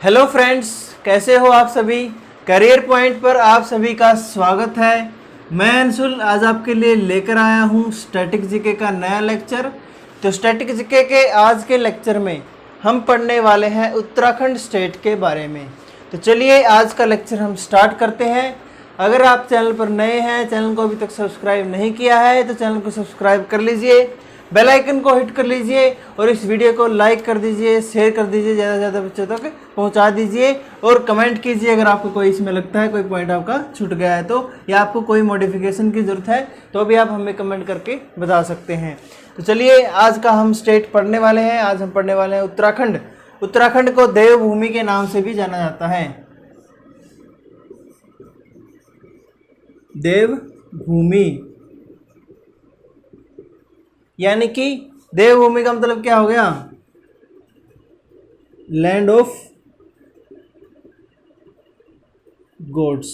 Hello friends, कैसे हो आप सभी। करियर पॉइंट पर आप सभी का स्वागत है। मैं अंशुल आज आपके लिए लेकर आया हूँ स्टैटिक जीके का नया लेक्चर। तो स्टैटिक जीके के आज के लेक्चर में हम पढ़ने वाले हैं उत्तराखंड स्टेट के बारे में। तो चलिए आज का लेक्चर हम स्टार्ट करते हैं। अगर आप चैनल पर नए हैं, चैनल को अभी तक सब्सक्राइब नहीं किया है तो चैनल को सब्सक्राइब कर लीजिए, बेल आइकन को हिट कर लीजिए और इस वीडियो को लाइक कर दीजिए, शेयर कर दीजिए, ज़्यादा से ज़्यादा बच्चों तक पहुंचा दीजिए और कमेंट कीजिए अगर आपको कोई इसमें लगता है कोई पॉइंट आपका छूट गया है तो, या आपको कोई मॉडिफिकेशन की ज़रूरत है तो भी आप हमें कमेंट करके बता सकते हैं। तो चलिए आज का हम स्टेट पढ़ने वाले हैं। आज हम पढ़ने वाले हैं उत्तराखंड। उत्तराखंड को देवभूमि के नाम से भी जाना जाता है। देवभूमि यानी कि देवभूमि का मतलब क्या हो गया? Land of gods.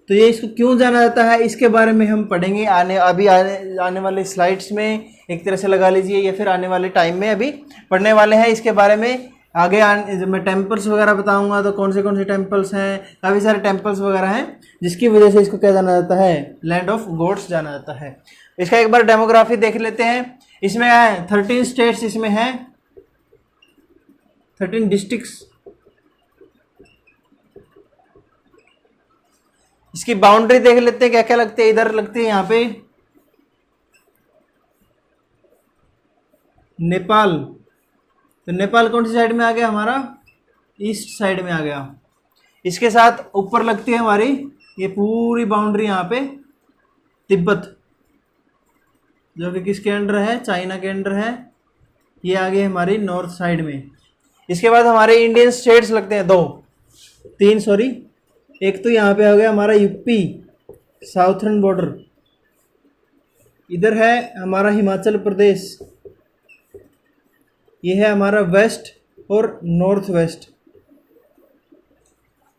तो ये इसको क्यों जाना जाता है इसके बारे में हम पढ़ेंगे आने वाले स्लाइड्स में, एक तरह से लगा लीजिए, या फिर आने वाले टाइम में अभी पढ़ने वाले हैं इसके बारे में। आगे जब मैं टेम्पल्स वगैरह बताऊंगा तो कौन से टेम्पल्स हैं, काफ़ी सारे टेम्पल्स वगैरह हैं जिसकी वजह से इसको क्या जाना जाता है? लैंड ऑफ गॉड्स जाना जाता है। इसका एक बार डेमोग्राफी देख लेते हैं। इसमें है 13 स्टेट्स, इसमें हैं 13 डिस्ट्रिक्ट्स। इसकी बाउंड्री देख लेते हैं क्या क्या लगती है। इधर लगती है यहाँ पे नेपाल। तो नेपाल कौन सी साइड में आ गया? हमारा ईस्ट साइड में आ गया। इसके साथ ऊपर लगती है हमारी ये पूरी बाउंड्री यहाँ पे तिब्बत, जो कि किसके अंडर है? चाइना के अंडर है। ये आ गई हमारी नॉर्थ साइड में। इसके बाद हमारे इंडियन स्टेट्स लगते हैं तीन सॉरी। एक तो यहाँ पे आ गया हमारा यूपी, साउथर्न बॉर्डर। इधर है हमारा हिमाचल प्रदेश। ये है हमारा वेस्ट और नॉर्थ वेस्ट।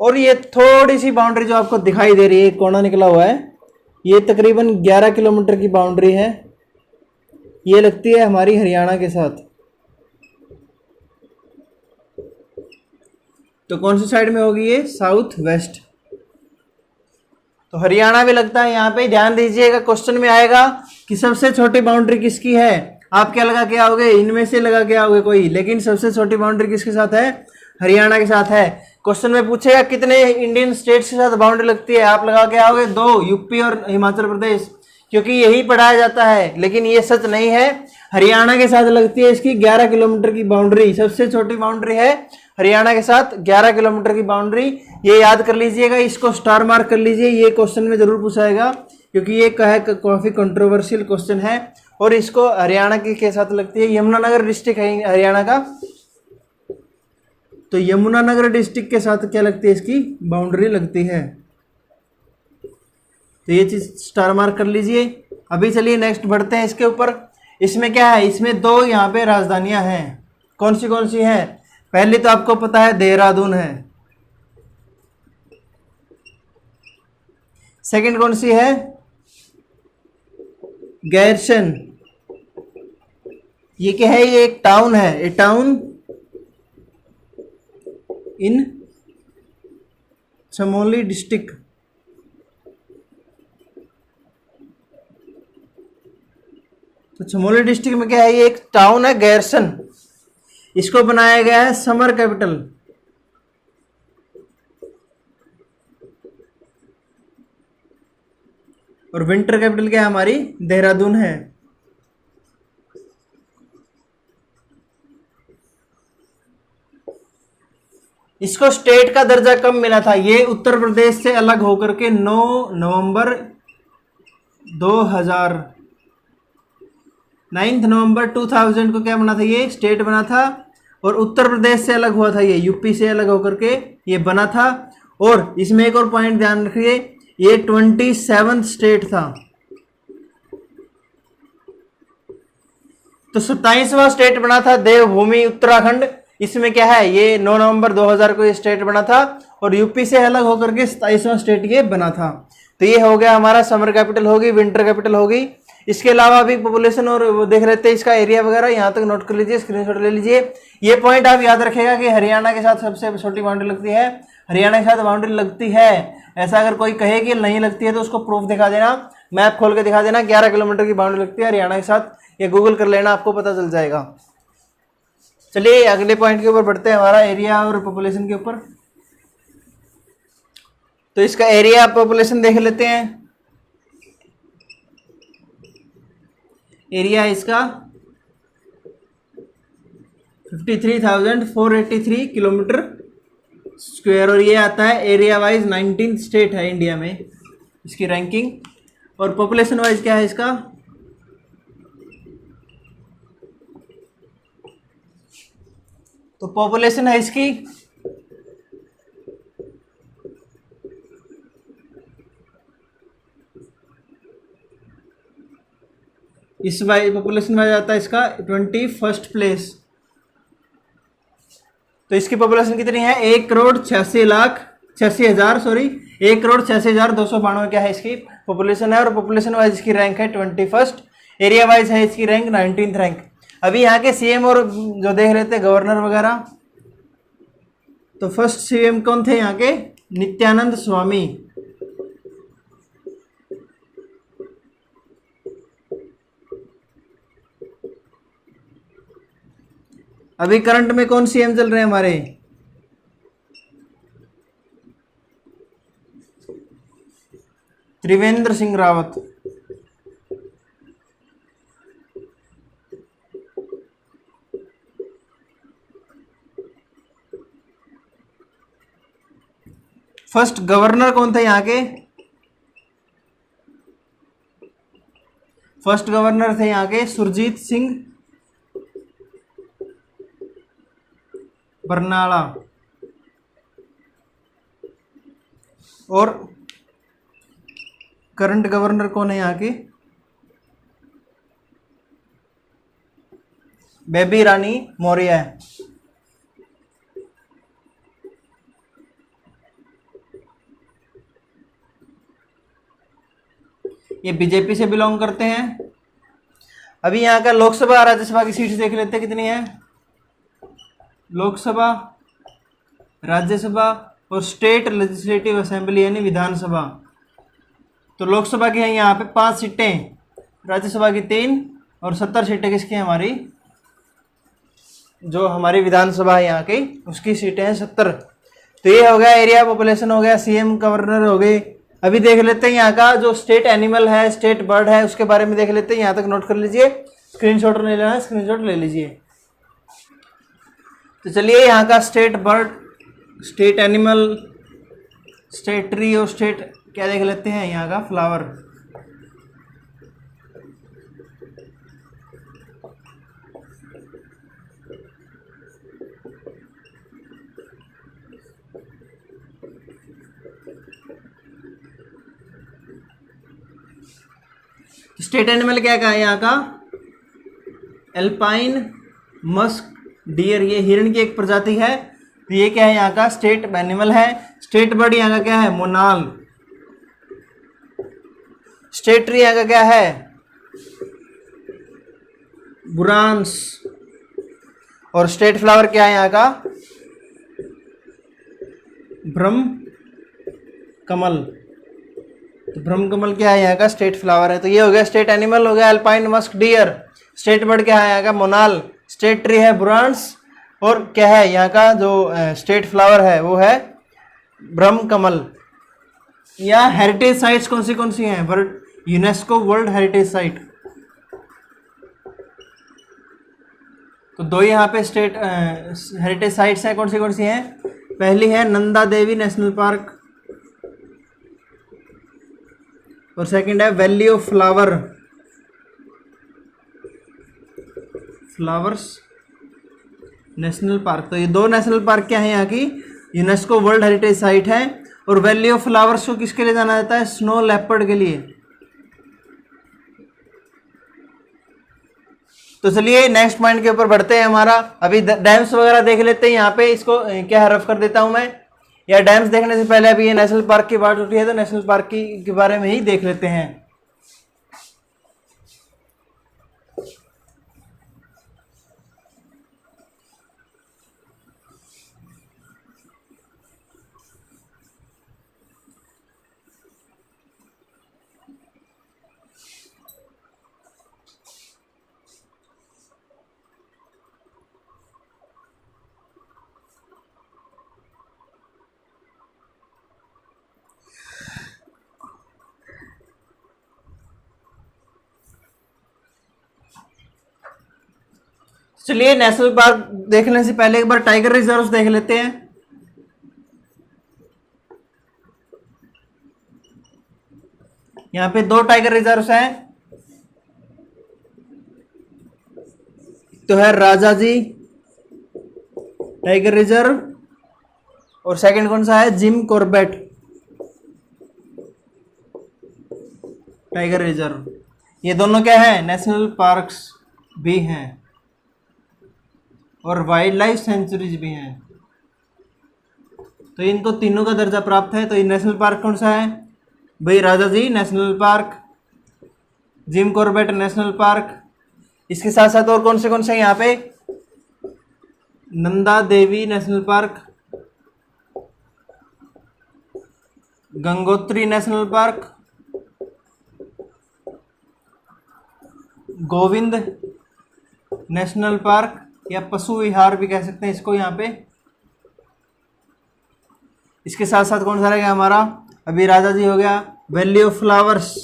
और ये थोड़ी सी बाउंड्री जो आपको दिखाई दे रही है, कोना निकला हुआ है, ये तकरीबन 11 किलोमीटर की बाउंड्री है। ये लगती है हमारी हरियाणा के साथ। तो कौन सी साइड में होगी ये? South west. तो हरियाणा भी लगता है यहाँ पे। ध्यान दीजिएगा, क्वेश्चन में आएगा कि सबसे छोटी बाउंड्री किसकी है। आप क्या लगा के आओगे? इनमें से लगा के आओगे कोई, लेकिन सबसे छोटी बाउंड्री किसके साथ है? हरियाणा के साथ है। क्वेश्चन में पूछेगा कितने इंडियन स्टेट्स के साथ बाउंड्री लगती है, आप लगा के आओगे 2, यूपी और हिमाचल प्रदेश, क्योंकि यही पढ़ाया जाता है। लेकिन ये सच नहीं है। हरियाणा के साथ लगती है इसकी 11 किलोमीटर की बाउंड्री। सबसे छोटी बाउंड्री है हरियाणा के साथ 11 किलोमीटर की बाउंड्री। ये याद कर लीजिएगा, इसको स्टार मार्क कर लीजिए। ये क्वेश्चन में जरूर पूछाएगा क्योंकि ये काफी कंट्रोवर्शियल क्वेश्चन है। और इसको हरियाणा के साथ लगती है, यमुनानगर डिस्ट्रिक्ट है हरियाणा का। तो यमुनानगर डिस्ट्रिक्ट के साथ क्या लगती है? इसकी बाउंड्री लगती है। तो ये चीज स्टार मार्क कर लीजिए। अभी चलिए नेक्स्ट बढ़ते हैं इसके ऊपर। इसमें क्या है? इसमें 2 यहाँ पे राजधानियां हैं। कौन सी हैं? पहली तो आपको पता है देहरादून है। सेकंड कौन सी है? गैरसन। ये क्या है? ये एक टाउन है। ए टाउन इन चमोली डिस्ट्रिक्ट। तो चमोली डिस्ट्रिक्ट में क्या है? ये एक टाउन है गैरसन। इसको बनाया गया है समर कैपिटल। और विंटर कैपिटल क्या है? हमारी देहरादून है। इसको स्टेट का दर्जा कब मिला था? ये उत्तर प्रदेश से अलग होकर के 9 नवंबर 2000 को क्या बना था? ये स्टेट बना था। और उत्तर प्रदेश से अलग हुआ था, ये यूपी से अलग होकर के ये बना था। और इसमें एक और पॉइंट ध्यान रखिए, ये 27th स्टेट था। तो 27वां स्टेट बना था देवभूमि उत्तराखंड। इसमें क्या है? ये 9 नवंबर 2000 को ये स्टेट बना था और यूपी से अलग होकर के 27वां स्टेट ये बना था। तो ये हो गया हमारा समर कैपिटल होगी, विंटर कैपिटल होगी। इसके अलावा अभी पॉपुलेशन और वो देख लेते हैं इसका एरिया वगैरह, यहाँ तक नोट कर लीजिए, स्क्रीनशॉट ले लीजिए। ये पॉइंट आप याद रखेगा कि हरियाणा के साथ सबसे छोटी बाउंड्री लगती है, हरियाणा के साथ बाउंड्री लगती है। ऐसा अगर कोई कहे कि नहीं लगती है तो उसको प्रूफ दिखा देना, मैप खोल के दिखा देना 11 किलोमीटर की बाउंड्री लगती है हरियाणा के साथ, या गूगल कर लेना, आपको पता चल जाएगा। चलिए अगले पॉइंट के ऊपर बढ़ते हैं, हमारा एरिया और पॉपुलेशन के ऊपर। तो इसका एरिया पॉपुलेशन देख लेते हैं। एरिया इसका 53,483 किलोमीटर स्क्वायर, और ये आता है एरिया वाइज 19 स्टेट है इंडिया में इसकी रैंकिंग। और पॉपुलेशन वाइज क्या है इसका, तो पॉपुलेशन है इसकी 21 आता है इसका 21st प्लेस। तो इसकी पॉपुलेशन कितनी है, 1,86,292 क्या है इसकी पॉपुलेशन है, और पॉपुलेशन वाइज इसकी रैंक है 21st, एरिया वाइज है इसकी रैंक 19th रैंक। अभी यहाँ के सीएम और जो देख रहे थे गवर्नर वगैरह, तो फर्स्ट सीएम कौन थे यहाँ के, नित्यानंद स्वामी। अभी करंट में कौन सीएम चल रहे हैं हमारे, त्रिवेंद्र सिंह रावत। फर्स्ट गवर्नर कौन थे यहाँ के, फर्स्ट गवर्नर थे यहाँ के सुरजीत सिंह बरनाला। और करंट गवर्नर कौन है यहाँ की, बेबी रानी मौर्य है। ये बीजेपी से बिलोंग करते हैं। अभी यहाँ का लोकसभा राज्यसभा की सीट्स देख लेते हैं कितनी है, लोकसभा, राज्यसभा और स्टेट लेजिस्लेटिव असेंबली यानी विधानसभा। तो लोकसभा की है यहाँ पे 5 सीटें, राज्यसभा की 3, और 70 सीटें किसकी हैं, हमारी जो हमारी विधानसभा है यहाँ की उसकी सीटें हैं 70। तो ये हो गया एरिया, पॉपुलेशन हो गया, सीएम गवर्नर हो गए। अभी देख लेते हैं यहाँ का जो स्टेट एनिमल है, स्टेट बर्ड है, उसके बारे में देख लेते हैं। यहाँ तक नोट कर लीजिए, स्क्रीनशॉट नहीं लेना है, स्क्रीनशॉट ले लीजिए। तो चलिए यहाँ का state bird, state animal, state tree और स्टेट क्या देख लेते हैं। यहाँ का फ्लावर, स्टेट एनिमल क्या है यहाँ का, एल्पाइन मस्क डियर, ये हिरण की एक प्रजाति है। तो ये क्या है यहाँ का स्टेट एनिमल है। स्टेट बर्ड यहाँ का क्या है, मोनाल। स्टेट ट्री यहाँ का क्या है, बुरांस। और स्टेट फ्लावर क्या है यहाँ का, ब्रह्म कमल। तो ब्रह्म कमल क्या है यहाँ का स्टेट फ्लावर है। तो ये हो गया स्टेट एनिमल हो गया alpine musk deer. State bird क्या है यहाँ का, मोनाल। स्टेट ट्री है बुरांस, और क्या है यहाँ का जो स्टेट फ्लावर है वो है ब्रह्म कमल। या हेरिटेज साइट्स कौन सी हैं, world UNESCO world heritage site. तो दो यहाँ पे स्टेट हेरिटेज साइट्स हैं, कौन सी हैं। पहली है नंदा देवी नेशनल पार्क, और सेकंड है valley of flowers national park. तो ये दो नेशनल पार्क क्या है यहाँ की, यूनेस्को वर्ल्ड हेरिटेज साइट है। और वैली ऑफ फ्लावर्स को किसके लिए जाना जाता है, स्नो लेपर्ड के लिए। तो चलिए नेक्स्ट पॉइंट के ऊपर बढ़ते हैं हमारा। अभी डैम्स वगैरह देख लेते हैं। यहाँ पे इसको क्या रफ कर देता हूं मैं, या डैम्स देखने से पहले अभी ये नेशनल पार्क की बात उठी है तो नेशनल पार्क के बारे में ही देख लेते हैं। चलिए नेशनल पार्क देखने से पहले एक बार टाइगर रिजर्व देख लेते हैं। यहाँ पे 2 टाइगर रिजर्व्स हैं, तो है राजाजी टाइगर रिजर्व और सेकंड कौन सा है, जिम कॉर्बेट टाइगर रिजर्व। ये दोनों क्या है, नेशनल पार्क्स भी हैं और वाइल्ड लाइफ सेंचुरीज भी हैं। तो इनको तीनों का दर्जा प्राप्त है। तो ये नेशनल पार्क कौन सा है भाई, Rajaji national park, Jim Corbett national park. इसके साथ साथ और कौन से यहाँ पे, Nanda Devi national park, Gangotri national park, Govind national park या पशु विहार भी कह सकते हैं इसको यहाँ पे। इसके साथ साथ कौन सा रहेगा हमारा, अभी राजाजी हो गया, valley of flowers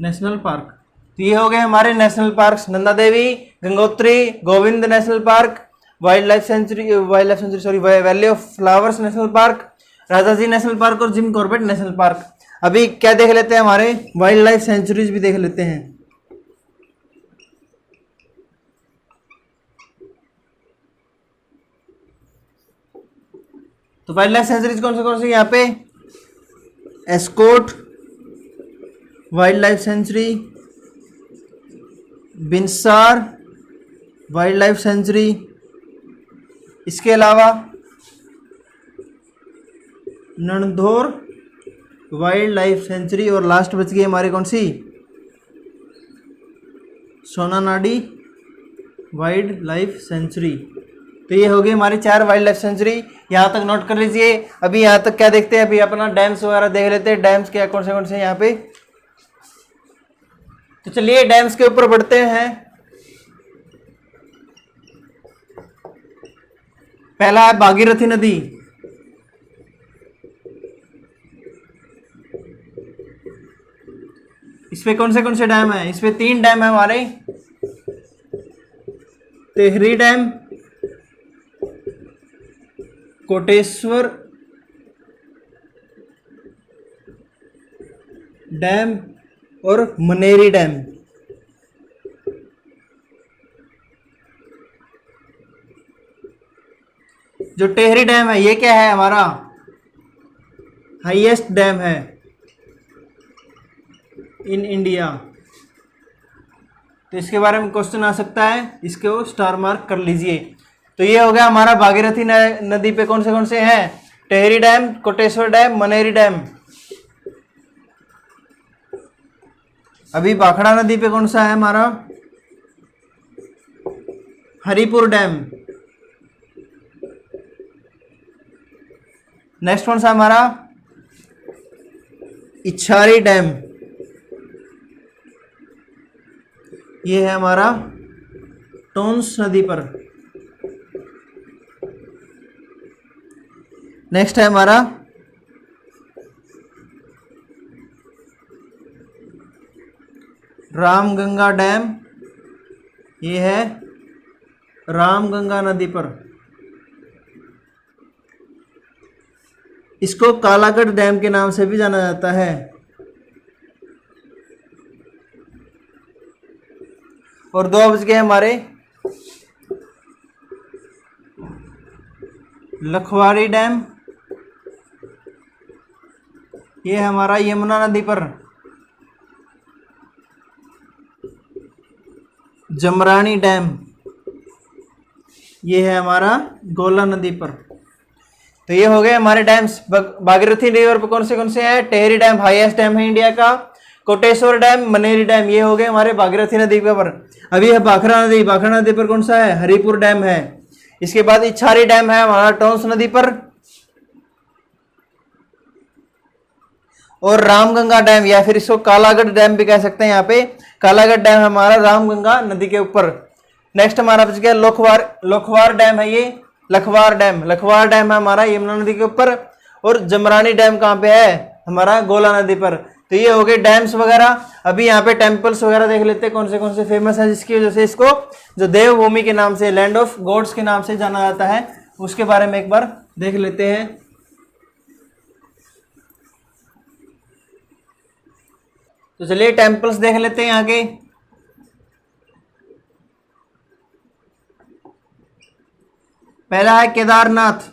national park. तो ये हो गए हमारे national parks, Nanda Devi, Gangotri, Govind national park, wild life century sorry valley of flowers national park, Rajaji national park और जिम कॉर्बेट नेशनल पार्क। अभी क्या देख लेते हैं, हमारे वाइल्ड लाइफ सेंचुरीज भी देख लेते हैं। तो वाइल्ड लाइफ सेंचुरीज कौन से यहाँ पे, Askot wild life sanctuary, Binsar wild life sanctuary, इसके अलावा नंदोर वाइल्ड लाइफ सेंचुरी और लास्ट बच गई हमारी कौन सी, सोनानाडी वाइल्ड लाइफ सेंचुरी। तो ये हो गई हमारी 4 वाइल्ड लाइफ सेंचुरी, यहाँ तक नोट कर लीजिए। अभी यहाँ तक क्या देखते हैं, अभी अपना डैम्स वगैरह देख लेते हैं, डैम्स क्या कौन से यहाँ पे। तो चलिए डैम्स के ऊपर बढ़ते हैं। पहला है भागीरथी नदी, इस पे कौन से डैम है, इस पे 3 डैम है हमारे, तेहरी डैम, कोटेश्वर डैम और मनेरी डैम। जो टेहरी डैम है ये क्या है, हमारा हाईएस्ट डैम है इन इंडिया। तो इसके बारे में क्वेश्चन आ सकता है, इसको स्टार मार्क कर लीजिए। तो ये हो गया हमारा भागीरथी नदी पे कौन से हैं, टेहरी डैम, कोटेश्वर डैम, मनेरी डैम। अभी भाखड़ा नदी पे कौन सा है हमारा, हरिपुर डैम। नेक्स्ट कौन सा हमारा, इच्छारी डैम, ये है हमारा टोंस नदी पर। नेक्स्ट है हमारा रामगंगा डैम, ये है रामगंगा नदी पर। इसको कालागढ़ डैम के नाम से भी जाना जाता है। और 2 बज गए हमारे, लखवाड़ी डैम, ये है हमारा यमुना नदी पर। जमरानी डैम, ये है हमारा गोला नदी पर। तो ये हो गए हमारे डैम्स। भागीरथी रिवर पर कौन से हैं, टेहरी डैम हाईएस्ट डैम है इंडिया का, कोटेश्वर डैम, मनेरी डैम, ये हो गए हमारे भागीरथी नदी पर। अभी है भाखड़ा नदी पर कौन सा है, हरिपुर डैम है। इसके बाद इच्छारी डैम है हमारा टोंस नदी पर, और रामगंगा डैम या फिर इसको कालागढ़ डैम भी कह सकते हैं। यहाँ पे कालागढ़ डैम हमारा रामगंगा नदी के ऊपर। नेक्स्ट हमारा बच गया लोखवार डैम है, ये लखवार डैम है हमारा यमुना नदी के ऊपर। और जमरानी डैम कहाँ पे है, हमारा गोला नदी पर। तो ये हो गए डैम्स वगैरह। अभी यहाँ पे टेम्पल्स वगैरह देख लेते हैं कौन से फेमस है, जिसकी वजह से इसको जो देवभूमि के नाम से, लैंड ऑफ गॉड्स के नाम से जाना जाता है, उसके बारे में एक बार देख लेते हैं। तो चलिए टेम्पल्स देख लेते हैं यहाँ के। पहला है केदारनाथ,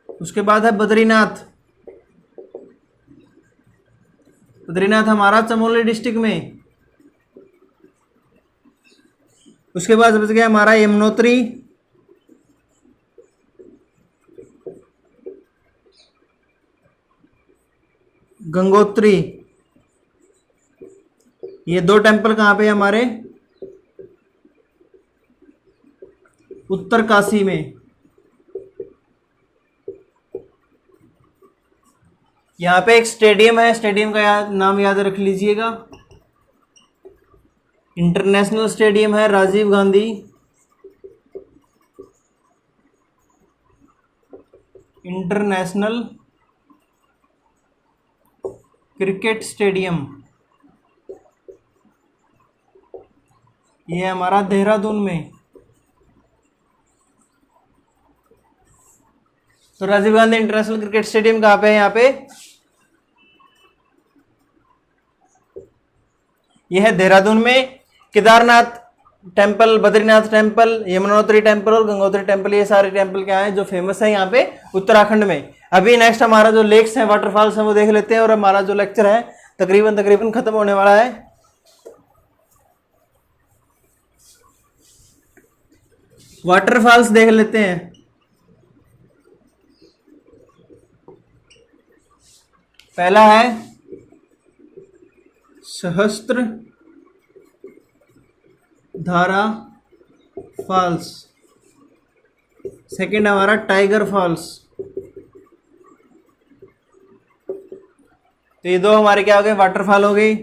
उसके बाद है बद्रीनाथ। बद्रीनाथ हमारा चमोली डिस्ट्रिक्ट में। उसके बाद बच गया हमारा यमुनोत्री, गंगोत्री। ये दो टेम्पल कहाँ पे हमारे, उत्तर काशी में। यहाँ पे एक स्टेडियम है, स्टेडियम का नाम याद रख लीजिएगा, इंटरनेशनल स्टेडियम है Rajiv Gandhi international cricket stadium. ये हमारा देहरादून में। तो Rajiv Gandhi international cricket stadium कहाँ पे है, यहाँ पे यह है देहरादून में। Kedarnath temple, Badrinath temple, Yamunotri temple और गंगोत्री टेम्पल, ये सारे टेम्पल क्या हैं जो फेमस है यहाँ पे उत्तराखंड में। अभी नेक्स्ट हमारा जो लेक्स हैं, वाटरफॉल्स हैं, वो देख लेते हैं। और हमारा जो लेक्चर है तकरीबन खत्म होने वाला है। वाटरफॉल्स देख लेते हैं। पहला है सहस्त्र धारा फॉल्स, सेकंड हमारा टाइगर फॉल्स। तो ये दो हमारे क्या हो गए, वाटरफॉल हो गई।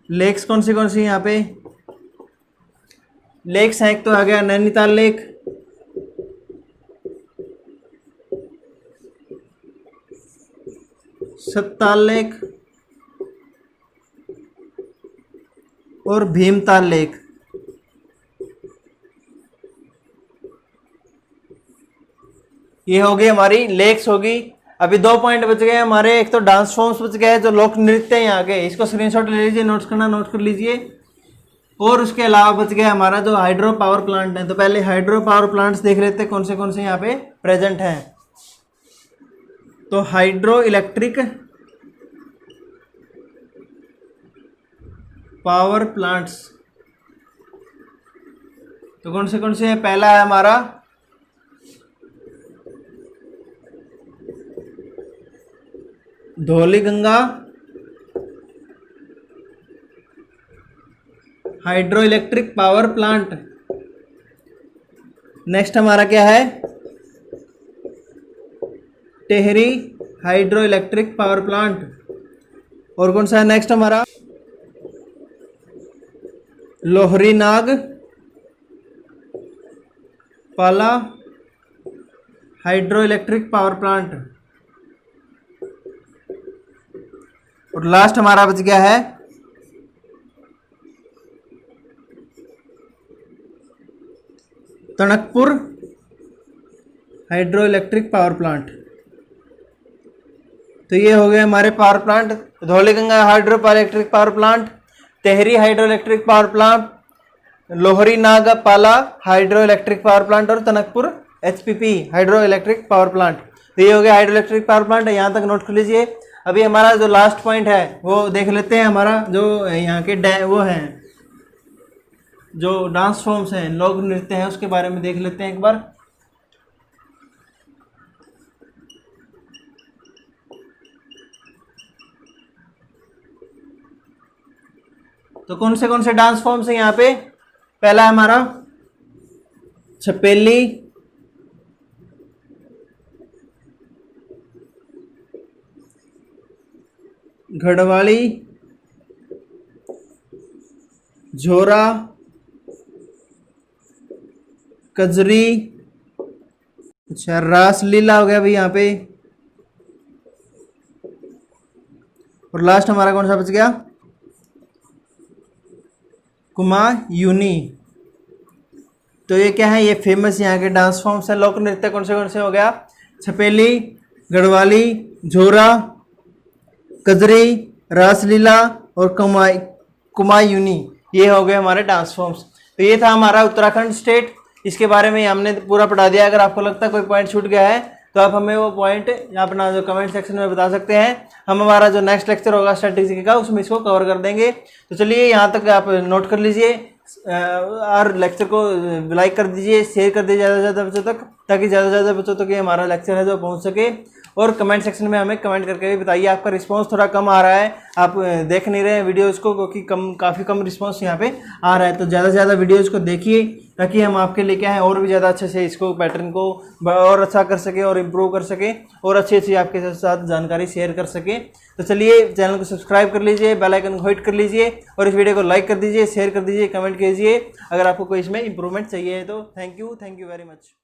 लेक्स कौन सी यहाँ पे लेक्स हैं, एक तो आ गया नैनीताल लेक, सत्ताल लेक और भीमताल लेक। ये होगी हमारी लेक्स होगी। अभी 2 पॉइंट बच गए हमारे, एक तो डांस फॉर्म्स बच गए जो लोक नृत्य यहाँ के, इसको स्क्रीनशॉट ले लीजिए, नोट करना नोट कर लीजिए। और उसके अलावा बच गया हमारा जो हाइड्रो पावर प्लांट है। तो पहले हाइड्रो पावर प्लांट्स देख लेते हैं कौन से यहाँ पे प्रेजेंट हैं। तो हाइड्रो इलेक्ट्रिक पावर प्लांट्स तो कौन से है, पहला है हमारा Dhauliganga hydro electric power plant. Next हमारा क्या है, Tehri hydro electric power plant. और कौन सा है नेक्स्ट हमारा, Lohari Nag Pala hydro electric power plant. और लास्ट हमारा बच गया है Tanakpur hydro electric power plant. तो ये हो गए हमारे power plant, Dhauliganga hydro electric power plant, Tehri hydro electric power plant, Lohari Nag Pala hydro electric power plant और Tanakpur HPP hydro electric power plant. तो ये हो गया हाइड्रो इलेक्ट्रिक पावर प्लांट, यहाँ तक नोट कर लीजिए। अभी हमारा जो लास्ट पॉइंट है वो देख लेते हैं, हमारा जो यहाँ के वो हैं जो डांस फॉर्म्स हैं, लोक नृत्य हैं, उसके बारे में देख लेते हैं एक बार। तो कौन से डांस फॉर्म्स हैं यहाँ पे, पहला है हमारा छपेली, घड़वाली, झोरा, कजरी, अच्छा, रासलीला हो गया भाई यहाँ पे। और लास्ट हमारा कौन सा बच गया? कुमायूनी। तो ये क्या है? ये फेमस यहाँ के डांस फॉर्म्स है। लोक नृत्य कौन से हो गया? छपेली, गढ़वाली, झोरा, कजरी, रासलीला और कुमायूनी, ये हो गए हमारे डांस फॉर्म्स। तो ये था हमारा उत्तराखंड स्टेट। इसके बारे में हमने पूरा पढ़ा दिया। अगर आपको लगता है कोई पॉइंट छूट गया है तो आप हमें वो पॉइंट अपना जो कमेंट सेक्शन में बता सकते हैं। हम हमारा जो नेक्स्ट लेक्चर होगा स्टैटिस्टिक्स का, उसमें इसको कवर कर देंगे। तो चलिए यहाँ तक आप नोट कर लीजिए और लेक्चर को लाइक कर दीजिए, शेयर कर दीजिए ज़्यादा से ज़्यादा बच्चों तक, ताकि ज़्यादा से ज़्यादा बच्चों तक ये हमारा लेक्चर है जो पहुँच सके। और कमेंट सेक्शन में हमें कमेंट करके भी बताइए। आपका रिस्पांस थोड़ा कम आ रहा है, आप देख नहीं रहे हैं वीडियोज़ को, क्योंकि काफ़ी कम रिस्पांस यहाँ पे आ रहा है। तो ज़्यादा से ज़्यादा वीडियोज़ को देखिए, ताकि हम आपके लिए क्या है और भी ज़्यादा अच्छे से इसको पैटर्न को और अच्छा कर सके और इम्प्रूव कर सके और अच्छी अच्छी आपके साथ जानकारी शेयर कर सके। तो चलिए चैनल को सब्सक्राइब कर लीजिए, बेल आइकन को हिट कर लीजिए और इस वीडियो को लाइक कर दीजिए, शेयर कर दीजिए, कमेंट कीजिए अगर आपको कोई इसमें इंप्रूवमेंट चाहिए है तो। Thank you very much.